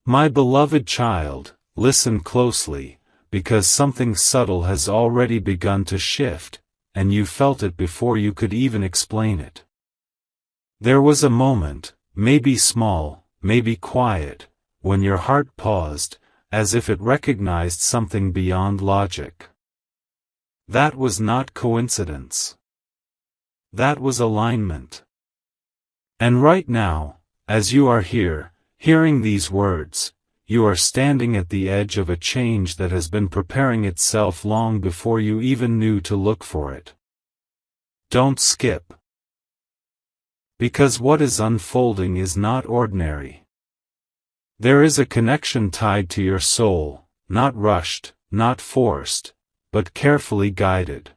My beloved child, listen closely, because something subtle has already begun to shift, and you felt it before you could even explain it. There was a moment, maybe small, maybe quiet, when your heart paused, as if it recognized something beyond logic. That was not coincidence. That was alignment. And right now, as you are here, hearing these words, you are standing at the edge of a change that has been preparing itself long before you even knew to look for it. Don't skip. Because what is unfolding is not ordinary. There is a connection tied to your soul, not rushed, not forced, but carefully guided.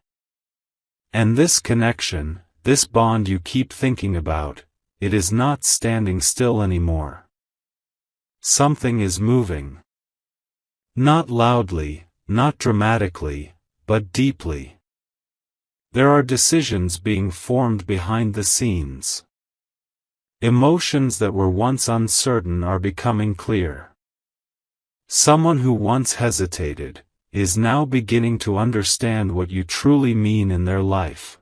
And this connection, this bond you keep thinking about, it is not standing still anymore. Something is moving. Not loudly, not dramatically, but deeply. There are decisions being formed behind the scenes. Emotions that were once uncertain are becoming clear. Someone who once hesitated is now beginning to understand what you truly mean in their life.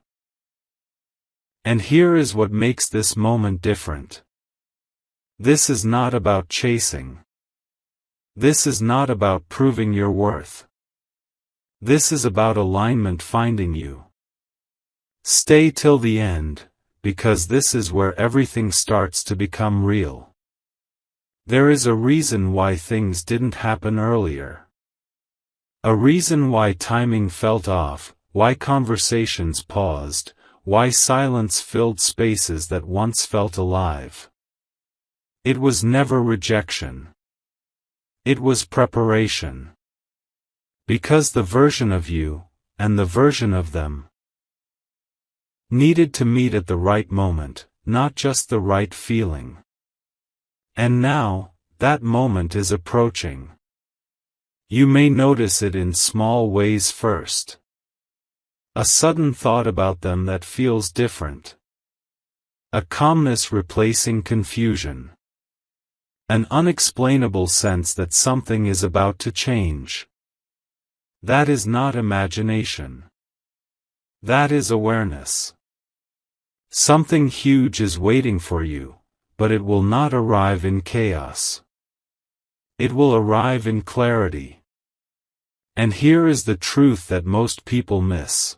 And here is what makes this moment different. This is not about chasing. This is not about proving your worth. This is about alignment finding you. Stay till the end, because this is where everything starts to become real. There is a reason why things didn't happen earlier. A reason why timing felt off, why conversations paused, why silence filled spaces that once felt alive. It was never rejection. It was preparation. Because the version of you, and the version of them, needed to meet at the right moment, not just the right feeling. And now, that moment is approaching. You may notice it in small ways first. A sudden thought about them that feels different. A calmness replacing confusion. An unexplainable sense that something is about to change. That is not imagination. That is awareness. Something huge is waiting for you, but it will not arrive in chaos. It will arrive in clarity. And here is the truth that most people miss.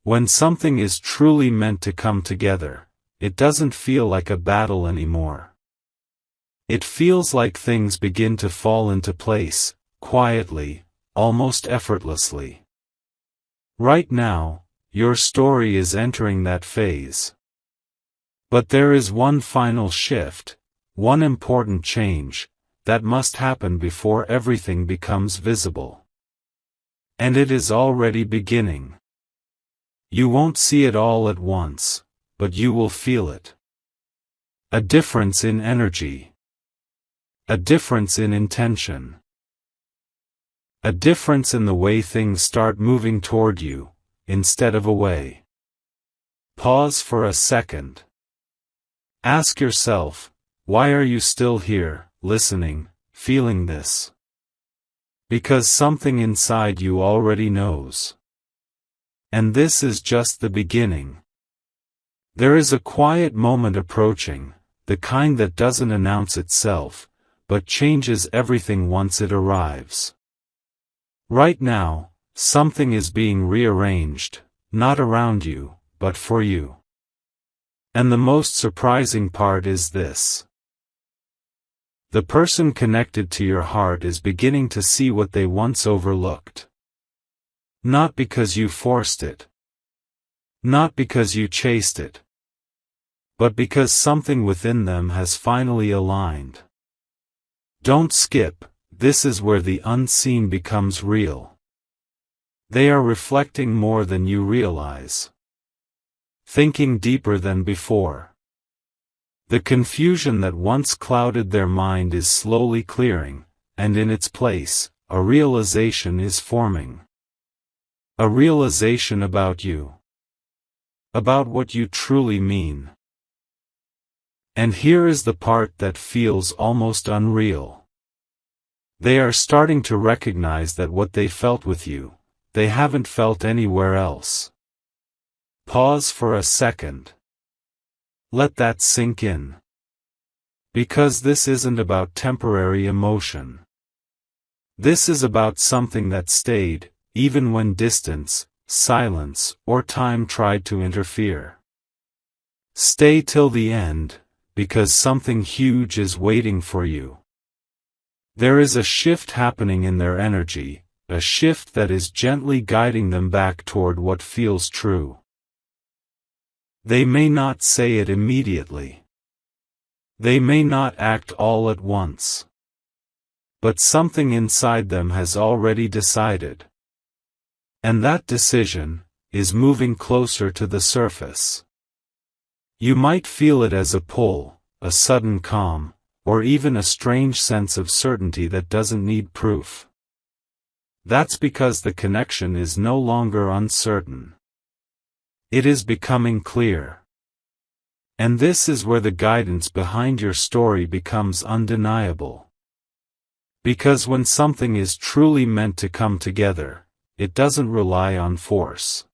When something is truly meant to come together, it doesn't feel like a battle anymore. It feels like things begin to fall into place, quietly, almost effortlessly. Right now, your story is entering that phase. But there is one final shift, one important change, that must happen before everything becomes visible. And it is already beginning. You won't see it all at once, but you will feel it. A difference in energy. A difference in intention. A difference in the way things start moving toward you, instead of away. Pause for a second. Ask yourself, why are you still here, listening, feeling this? Because something inside you already knows. And this is just the beginning. There is a quiet moment approaching, the kind that doesn't announce itself, but changes everything once it arrives. Right now, something is being rearranged, not around you, but for you. And the most surprising part is this. The person connected to your heart is beginning to see what they once overlooked. Not because you forced it. Not because you chased it. But because something within them has finally aligned. Don't skip, this is where the unseen becomes real. They are reflecting more than you realize. Thinking deeper than before. The confusion that once clouded their mind is slowly clearing, and in its place, a realization is forming. A realization about you. About what you truly mean. And here is the part that feels almost unreal. They are starting to recognize that what they felt with you, they haven't felt anywhere else. Pause for a second. Let that sink in. Because this isn't about temporary emotion. This is about something that stayed, even when distance, silence, or time tried to interfere. Stay till the end, because something huge is waiting for you. There is a shift happening in their energy, a shift that is gently guiding them back toward what feels true. They may not say it immediately. They may not act all at once. But something inside them has already decided. And that decision is moving closer to the surface. You might feel it as a pull, a sudden calm, or even a strange sense of certainty that doesn't need proof. That's because the connection is no longer uncertain. It is becoming clear. And this is where the guidance behind your story becomes undeniable. Because when something is truly meant to come together, it doesn't rely on force.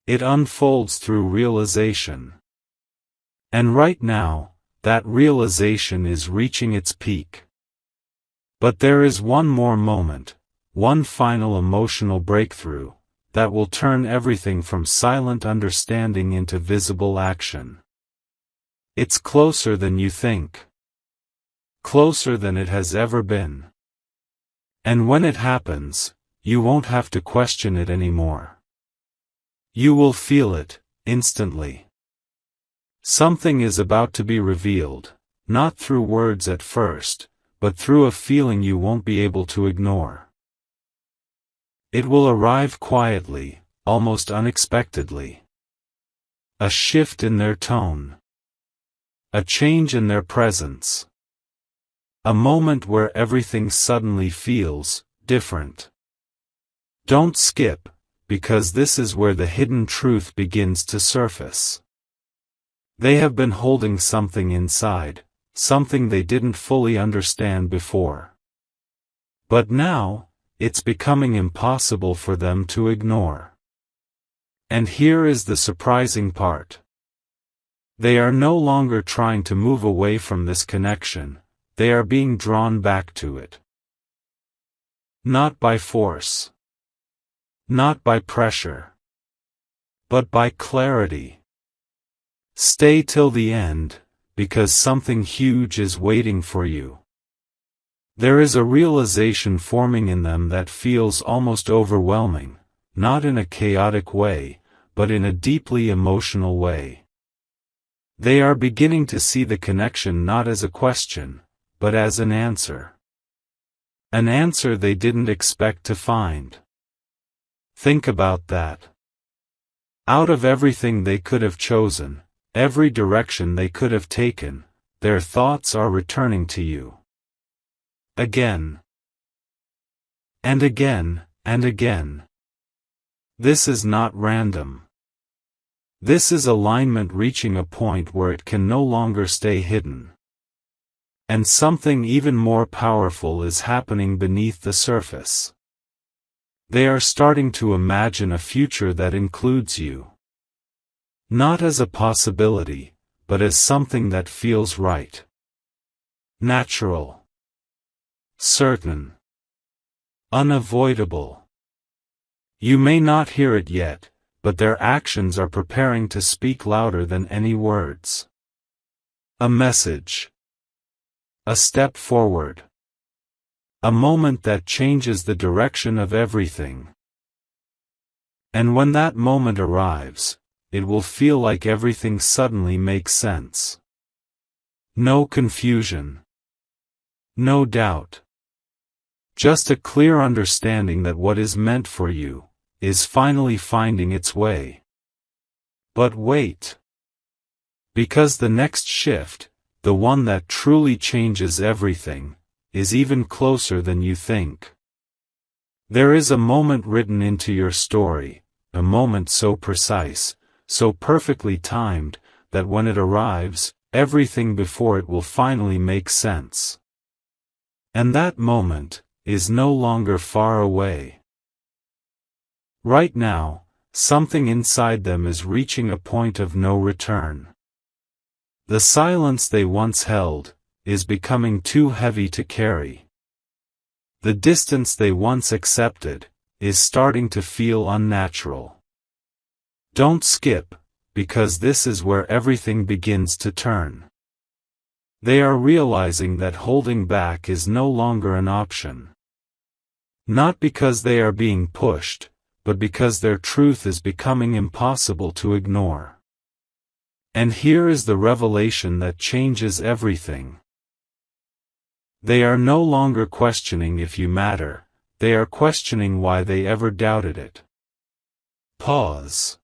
It unfolds through realization. And right now, that realization is reaching its peak. But there is one more moment, one final emotional breakthrough, that will turn everything from silent understanding into visible action. It's closer than you think. Closer than it has ever been. And when it happens, you won't have to question it anymore. You will feel it, instantly. Something is about to be revealed, not through words at first, but through a feeling you won't be able to ignore. It will arrive quietly, almost unexpectedly. A shift in their tone. A change in their presence. A moment where everything suddenly feels different. Don't skip, because this is where the hidden truth begins to surface. They have been holding something inside, something they didn't fully understand before. But now, it's becoming impossible for them to ignore. And here is the surprising part. They are no longer trying to move away from this connection, they are being drawn back to it. Not by force. Not by pressure. But by clarity. Stay till the end, because something huge is waiting for you. There is a realization forming in them that feels almost overwhelming, not in a chaotic way, but in a deeply emotional way. They are beginning to see the connection not as a question, but as an answer. An answer they didn't expect to find. Think about that. Out of everything they could have chosen, every direction they could have taken, their thoughts are returning to you. Again. And again, and again. This is not random. This is alignment reaching a point where it can no longer stay hidden. And something even more powerful is happening beneath the surface. They are starting to imagine a future that includes you. Not as a possibility, but as something that feels right. Natural. Certain. Unavoidable. You may not hear it yet, but their actions are preparing to speak louder than any words. A message. A step forward. A moment that changes the direction of everything. And when that moment arrives, it will feel like everything suddenly makes sense. No confusion. No doubt. Just a clear understanding that what is meant for you is finally finding its way. But wait. Because the next shift, the one that truly changes everything, is even closer than you think. There is a moment written into your story, a moment so precise, so perfectly timed, that when it arrives, everything before it will finally make sense. And that moment is no longer far away. Right now, something inside them is reaching a point of no return. The silence they once held is becoming too heavy to carry. The distance they once accepted is starting to feel unnatural. Don't skip, because this is where everything begins to turn. They are realizing that holding back is no longer an option. Not because they are being pushed, but because their truth is becoming impossible to ignore. And here is the revelation that changes everything. They are no longer questioning if you matter, they are questioning why they ever doubted it. Pause.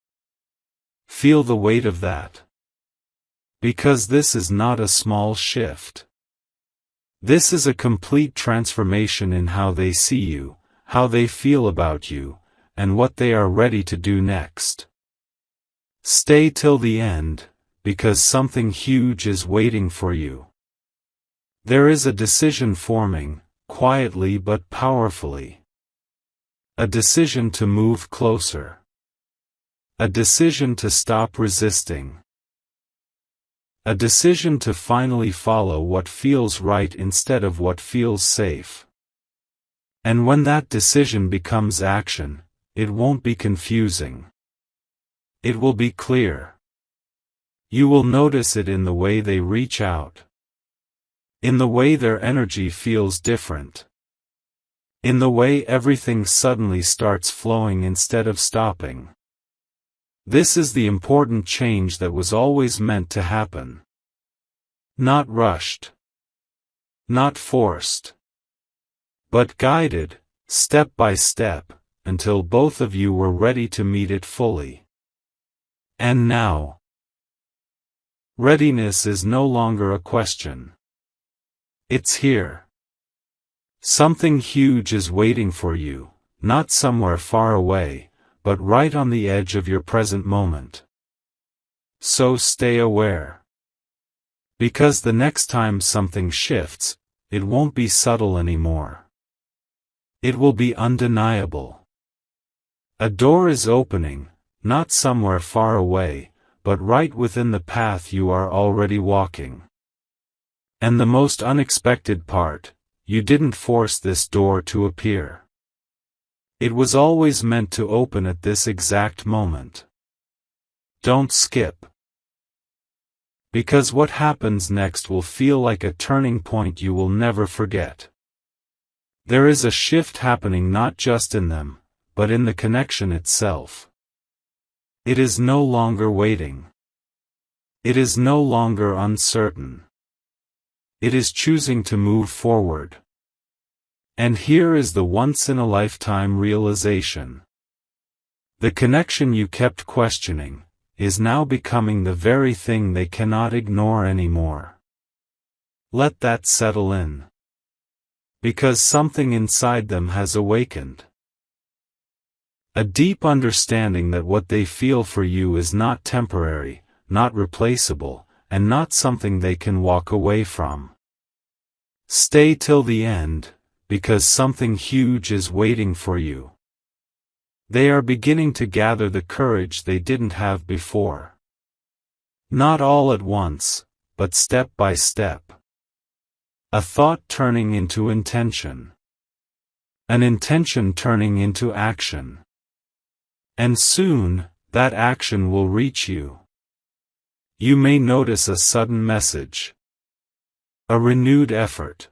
Feel the weight of that. Because this is not a small shift. This is a complete transformation in how they see you, how they feel about you, and what they are ready to do next. Stay till the end, because something huge is waiting for you. There is a decision forming, quietly but powerfully. A decision to move closer. A decision to stop resisting. A decision to finally follow what feels right instead of what feels safe. And when that decision becomes action, it won't be confusing. It will be clear. You will notice it in the way they reach out. In the way their energy feels different. In the way everything suddenly starts flowing instead of stopping. This is the important change that was always meant to happen. Not rushed. Not forced. But guided, step by step, until both of you were ready to meet it fully. And now, readiness is no longer a question. It's here. Something huge is waiting for you, not somewhere far away, but right on the edge of your present moment. So stay aware. Because the next time something shifts, it won't be subtle anymore. It will be undeniable. A door is opening, not somewhere far away, but right within the path you are already walking. And the most unexpected part, you didn't force this door to appear. It was always meant to open at this exact moment. Don't skip. Because what happens next will feel like a turning point you will never forget. There is a shift happening not just in them, but in the connection itself. It is no longer waiting. It is no longer uncertain. It is choosing to move forward. And here is the once-in-a-lifetime realization. The connection you kept questioning is now becoming the very thing they cannot ignore anymore. Let that settle in. Because something inside them has awakened. A deep understanding that what they feel for you is not temporary, not replaceable, and not something they can walk away from. Stay till the end, because something huge is waiting for you. They are beginning to gather the courage they didn't have before. Not all at once, but step by step. A thought turning into intention. An intention turning into action. And soon, that action will reach you. You may notice a sudden message. A renewed effort.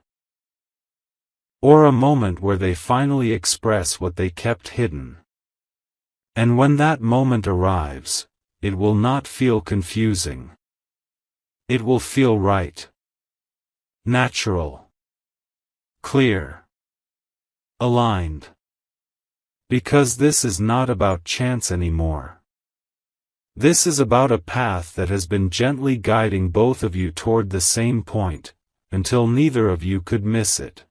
Or a moment where they finally express what they kept hidden. And when that moment arrives, it will not feel confusing. It will feel right. Natural. Clear. Aligned. Because this is not about chance anymore. This is about a path that has been gently guiding both of you toward the same point, until neither of you could miss it.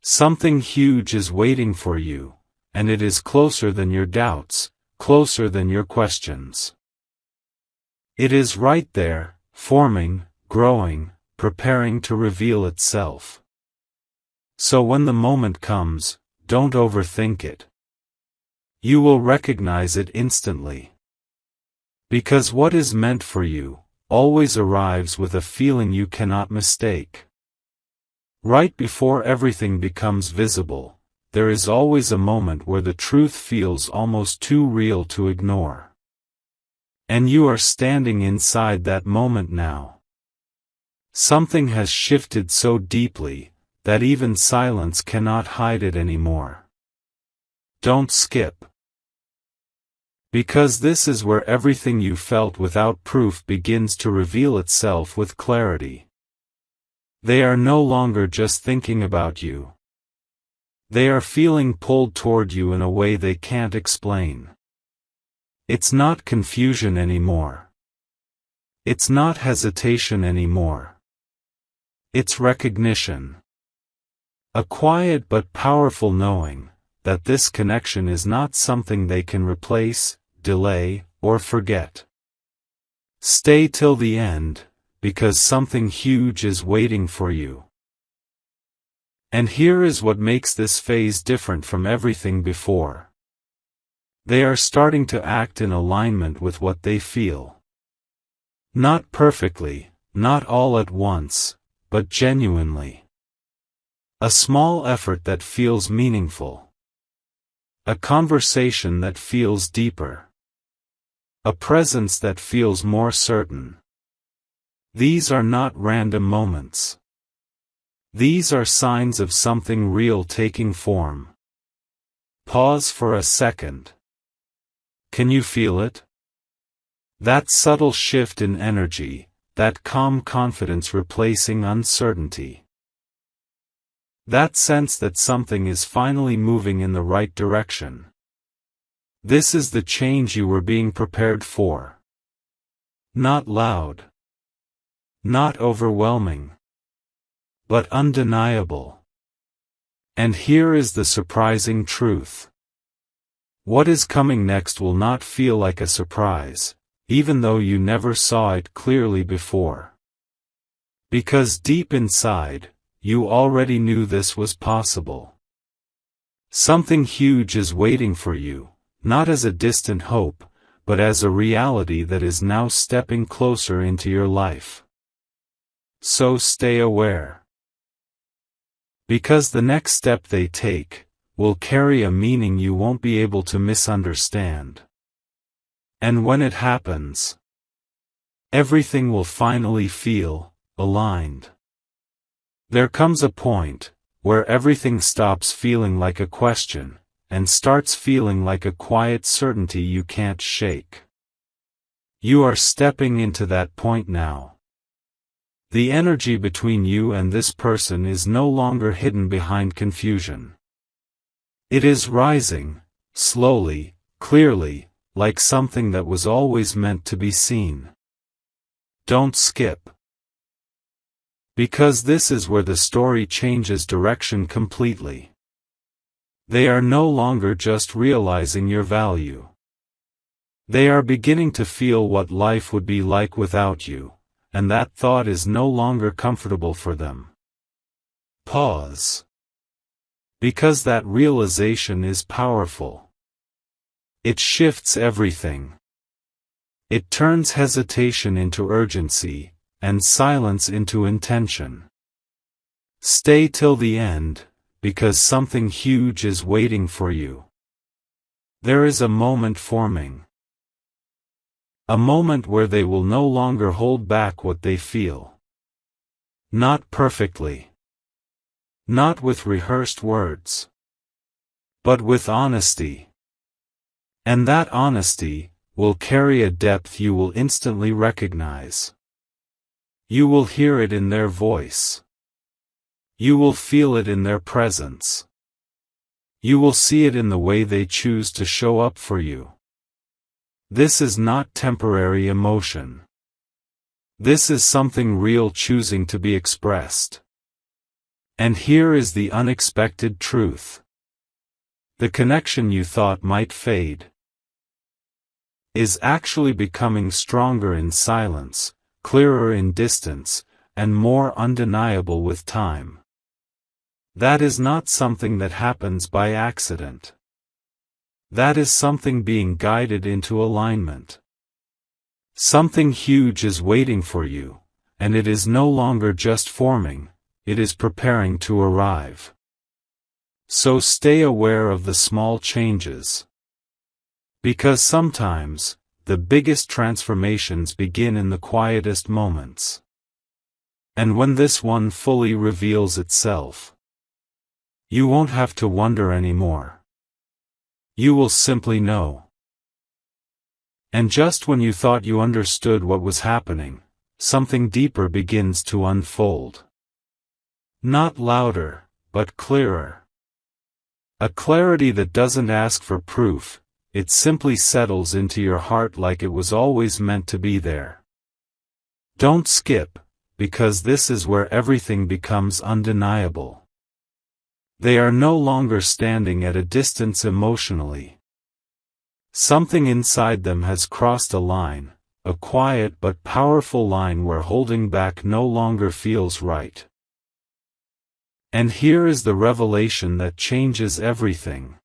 Something huge is waiting for you, and it is closer than your doubts, closer than your questions. It is right there, forming, growing, preparing to reveal itself. So when the moment comes, don't overthink it. You will recognize it instantly. Because what is meant for you always arrives with a feeling you cannot mistake. Right before everything becomes visible, there is always a moment where the truth feels almost too real to ignore. And you are standing inside that moment now. Something has shifted so deeply that even silence cannot hide it anymore. Don't skip. Because this is where everything you felt without proof begins to reveal itself with clarity. They are no longer just thinking about you. They are feeling pulled toward you in a way they can't explain. It's not confusion anymore. It's not hesitation anymore. It's recognition. A quiet but powerful knowing that this connection is not something they can replace, delay, or forget. Stay till the end, because something huge is waiting for you. And here is what makes this phase different from everything before. They are starting to act in alignment with what they feel. Not perfectly, not all at once, but genuinely. A small effort that feels meaningful. A conversation that feels deeper. A presence that feels more certain. These are not random moments. These are signs of something real taking form. Pause for a second. Can you feel it? That subtle shift in energy, that calm confidence replacing uncertainty. That sense that something is finally moving in the right direction. This is the change you were being prepared for. Not loud. Not overwhelming. But undeniable. And here is the surprising truth. What is coming next will not feel like a surprise, even though you never saw it clearly before. Because deep inside, you already knew this was possible. Something huge is waiting for you, not as a distant hope, but as a reality that is now stepping closer into your life. So stay aware. Because the next step they take will carry a meaning you won't be able to misunderstand. And when it happens, everything will finally feel aligned. There comes a point where everything stops feeling like a question and starts feeling like a quiet certainty you can't shake. You are stepping into that point now. The energy between you and this person is no longer hidden behind confusion. It is rising, slowly, clearly, like something that was always meant to be seen. Don't skip. Because this is where the story changes direction completely. They are no longer just realizing your value. They are beginning to feel what life would be like without you, and that thought is no longer comfortable for them. Pause. Because that realization is powerful. It shifts everything. It turns hesitation into urgency, and silence into intention. Stay till the end, because something huge is waiting for you. There is a moment forming. A moment where they will no longer hold back what they feel. Not perfectly. Not with rehearsed words. But with honesty. And that honesty will carry a depth you will instantly recognize. You will hear it in their voice. You will feel it in their presence. You will see it in the way they choose to show up for you. This is not temporary emotion. This is something real choosing to be expressed. And here is the unexpected truth. The connection you thought might fade is actually becoming stronger in silence, clearer in distance, and more undeniable with time. That is not something that happens by accident. That is something being guided into alignment. Something huge is waiting for you, and it is no longer just forming, it is preparing to arrive. So stay aware of the small changes. Because sometimes, the biggest transformations begin in the quietest moments. And when this one fully reveals itself, you won't have to wonder anymore. You will simply know. And just when you thought you understood what was happening, something deeper begins to unfold. Not louder, but clearer. A clarity that doesn't ask for proof, it simply settles into your heart like it was always meant to be there. Don't skip, because this is where everything becomes undeniable. They are no longer standing at a distance emotionally. Something inside them has crossed a line, a quiet but powerful line where holding back no longer feels right. And here is the revelation that changes everything.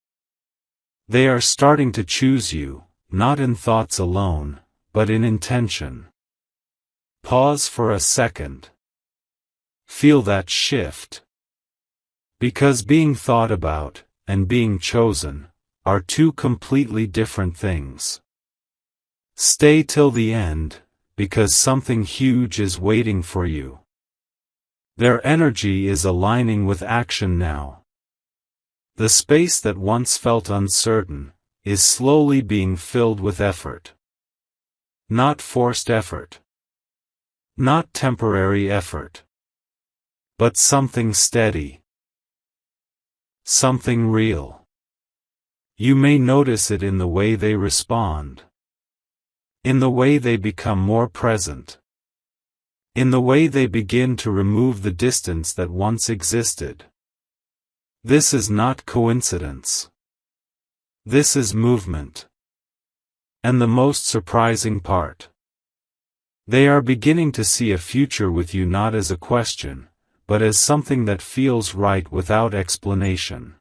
They are starting to choose you, not in thoughts alone, but in intention. Pause for a second. Feel that shift. Because being thought about, and being chosen, are two completely different things. Stay till the end, because something huge is waiting for you. Their energy is aligning with action now. The space that once felt uncertain, is slowly being filled with effort. Not forced effort. Not temporary effort. But something steady. Something real. You may notice it in the way they respond. In the way they become more present. In the way they begin to remove the distance that once existed. This is not coincidence. This is movement. And the most surprising part. They are beginning to see a future with you not as a question, but as something that feels right without explanation.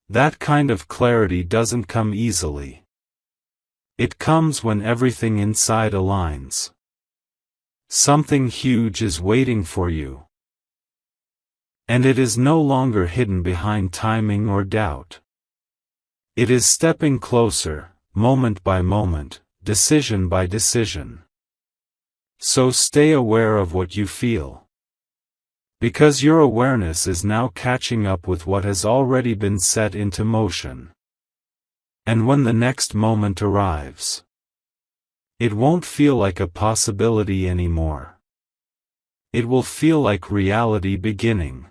That kind of clarity doesn't come easily. It comes when everything inside aligns. Something huge is waiting for you. And it is no longer hidden behind timing or doubt. It is stepping closer, moment by moment, decision by decision. So stay aware of what you feel. Because your awareness is now catching up with what has already been set into motion. And when the next moment arrives, it won't feel like a possibility anymore. It will feel like reality beginning.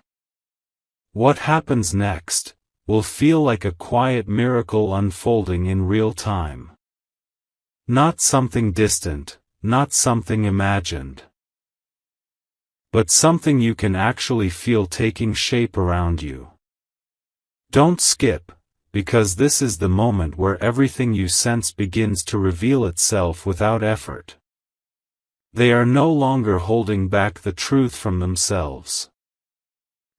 What happens next will feel like a quiet miracle unfolding in real time. Not something distant, not something imagined. But something you can actually feel taking shape around you. Don't skip, because this is the moment where everything you sense begins to reveal itself without effort. They are no longer holding back the truth from themselves.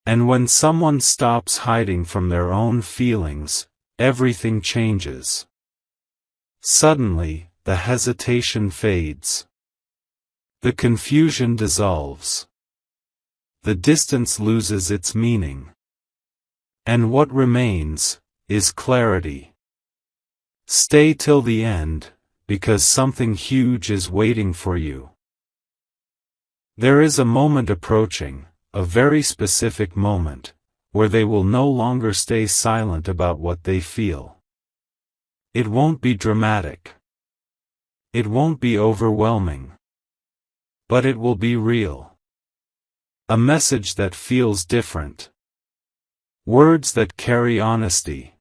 And when someone stops hiding from their own feelings, everything changes. Suddenly, the hesitation fades. The confusion dissolves. The distance loses its meaning. And what remains is clarity. Stay till the end, because something huge is waiting for you. There is a moment approaching, a very specific moment, where they will no longer stay silent about what they feel. It won't be dramatic. It won't be overwhelming. But it will be real. A message that feels different. Words that carry honesty.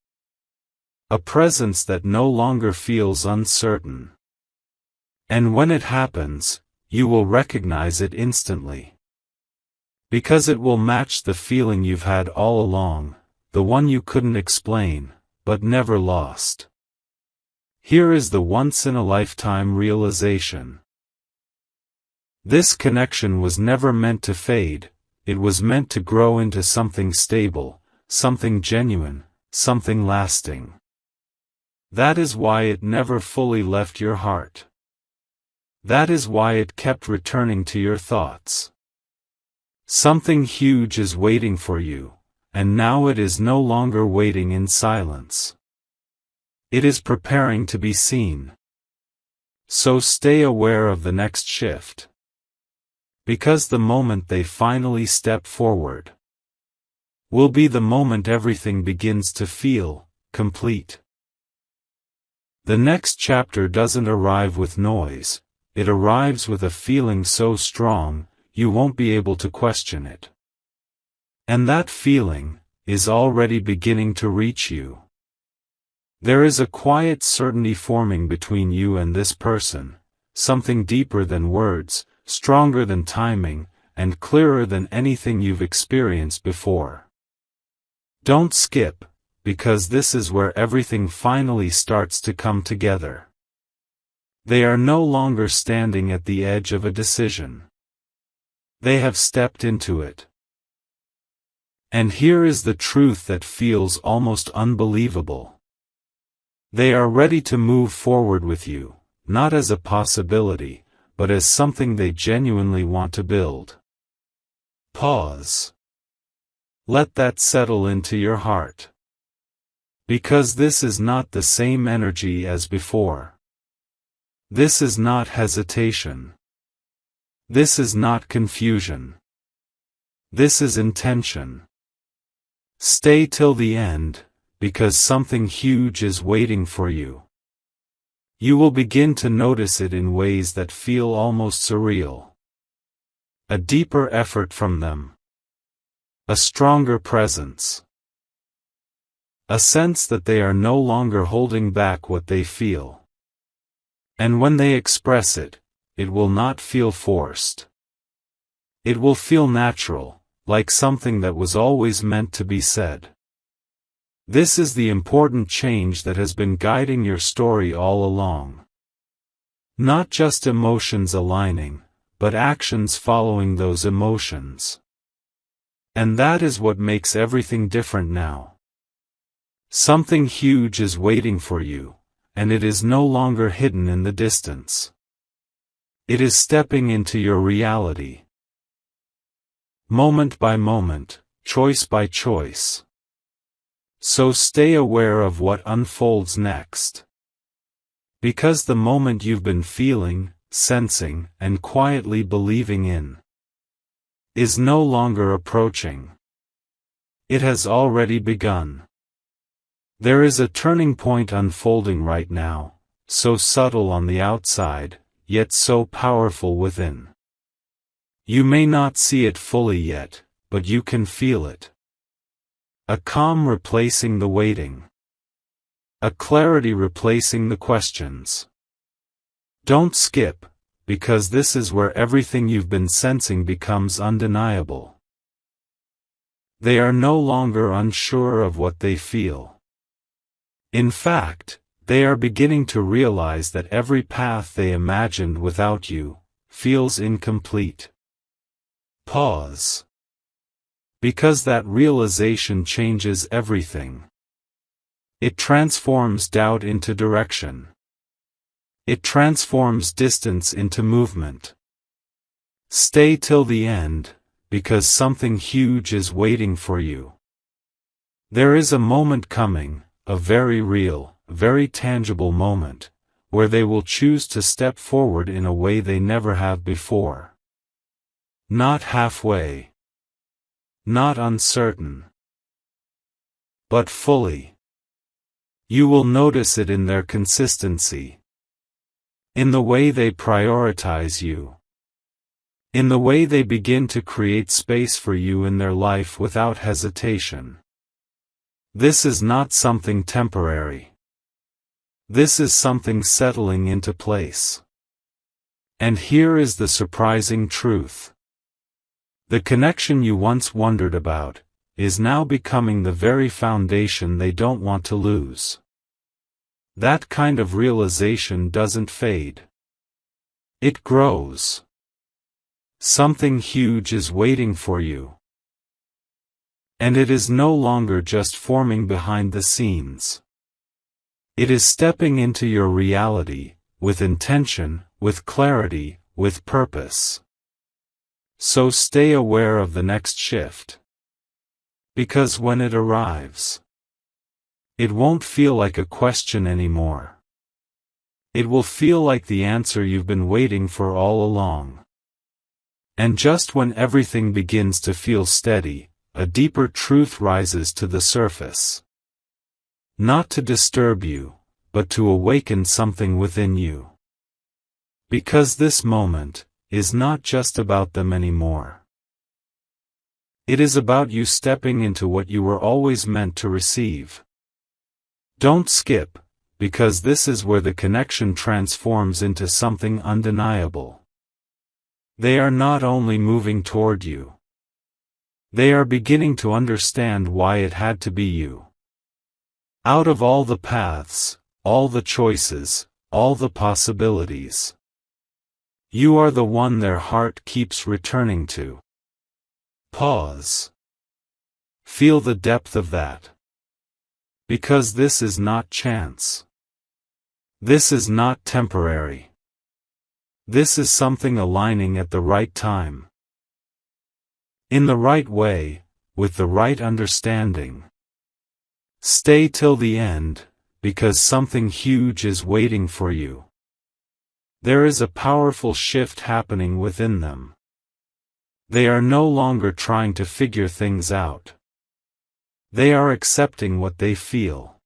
A presence that no longer feels uncertain. And when it happens, you will recognize it instantly. Because it will match the feeling you've had all along, the one you couldn't explain, but never lost. Here is the once-in-a-lifetime realization. This connection was never meant to fade, it was meant to grow into something stable, something genuine, something lasting. That is why it never fully left your heart. That is why it kept returning to your thoughts. Something huge is waiting for you, and now it is no longer waiting in silence. It is preparing to be seen. So stay aware of the next shift. Because the moment they finally step forward will be the moment everything begins to feel complete. The next chapter doesn't arrive with noise, it arrives with a feeling so strong, you won't be able to question it. And that feeling is already beginning to reach you. There is a quiet certainty forming between you and this person, something deeper than words, stronger than timing, and clearer than anything you've experienced before. Don't skip, because this is where everything finally starts to come together. They are no longer standing at the edge of a decision. They have stepped into it. And here is the truth that feels almost unbelievable. They are ready to move forward with you, not as a possibility, but as something they genuinely want to build. Pause. Let that settle into your heart. Because this is not the same energy as before. This is not hesitation. This is not confusion. This is intention. Stay till the end, because something huge is waiting for you. You will begin to notice it in ways that feel almost surreal. A deeper effort from them. A stronger presence. A sense that they are no longer holding back what they feel. And when they express it, it will not feel forced. It will feel natural, like something that was always meant to be said. This is the important change that has been guiding your story all along. Not just emotions aligning, but actions following those emotions. And that is what makes everything different now. Something huge is waiting for you, and it is no longer hidden in the distance. It is stepping into your reality. Moment by moment, choice by choice. So stay aware of what unfolds next. Because the moment you've been feeling, sensing, and quietly believing in is no longer approaching. It has already begun. There is a turning point unfolding right now, so subtle on the outside, yet so powerful within. You may not see it fully yet, but you can feel it. A calm replacing the waiting. A clarity replacing the questions. Don't skip, because this is where everything you've been sensing becomes undeniable. They are no longer unsure of what they feel. In fact, they are beginning to realize that every path they imagined without you feels incomplete. Pause. Because that realization changes everything. It transforms doubt into direction. It transforms distance into movement. Stay till the end, because something huge is waiting for you. There is a moment coming, a very real, very tangible moment, where they will choose to step forward in a way they never have before. Not halfway. Not uncertain. But fully. You will notice it in their consistency. In the way they prioritize you. In the way they begin to create space for you in their life without hesitation. This is not something temporary. This is something settling into place. And here is the surprising truth. The connection you once wondered about is now becoming the very foundation they don't want to lose. That kind of realization doesn't fade. It grows. Something huge is waiting for you. And it is no longer just forming behind the scenes. It is stepping into your reality, with intention, with clarity, with purpose. So stay aware of the next shift. Because when it arrives, it won't feel like a question anymore. It will feel like the answer you've been waiting for all along. And just when everything begins to feel steady, a deeper truth rises to the surface. Not to disturb you, but to awaken something within you. Because this moment is not just about them anymore. It is about you stepping into what you were always meant to receive. Don't skip, because this is where the connection transforms into something undeniable. They are not only moving toward you. They are beginning to understand why it had to be you. Out of all the paths, all the choices, all the possibilities, you are the one their heart keeps returning to. Pause. Feel the depth of that. Because this is not chance. This is not temporary. This is something aligning at the right time. In the right way, with the right understanding. Stay till the end, because something huge is waiting for you. There is a powerful shift happening within them. They are no longer trying to figure things out. They are accepting what they feel.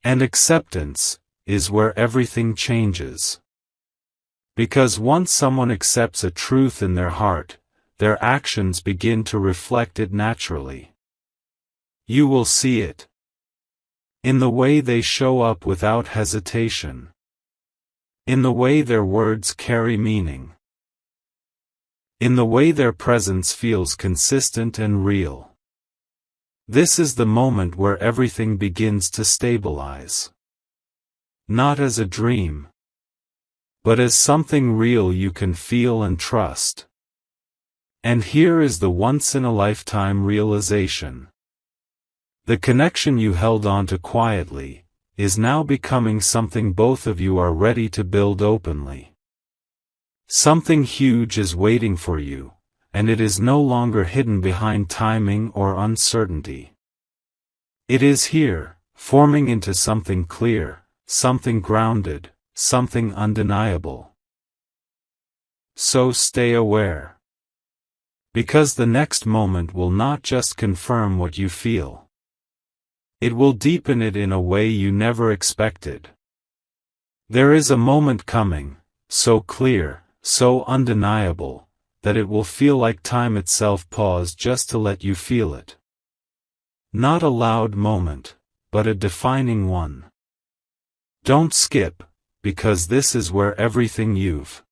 And acceptance is where everything changes. Because once someone accepts a truth in their heart, their actions begin to reflect it naturally. You will see it in the way they show up without hesitation, in the way their words carry meaning, in the way their presence feels consistent and real. This is the moment where everything begins to stabilize. Not as a dream, but as something real you can feel and trust. And here is the once-in-a-lifetime realization. The connection you held on to quietly is now becoming something both of you are ready to build openly. Something huge is waiting for you, and it is no longer hidden behind timing or uncertainty. It is here, forming into something clear, something grounded, something undeniable. So stay aware. Because the next moment will not just confirm what you feel. It will deepen it in a way you never expected. There is a moment coming, so clear, so undeniable, that it will feel like time itself paused just to let you feel it. Not a loud moment, but a defining one. Don't skip, because this is where everything you've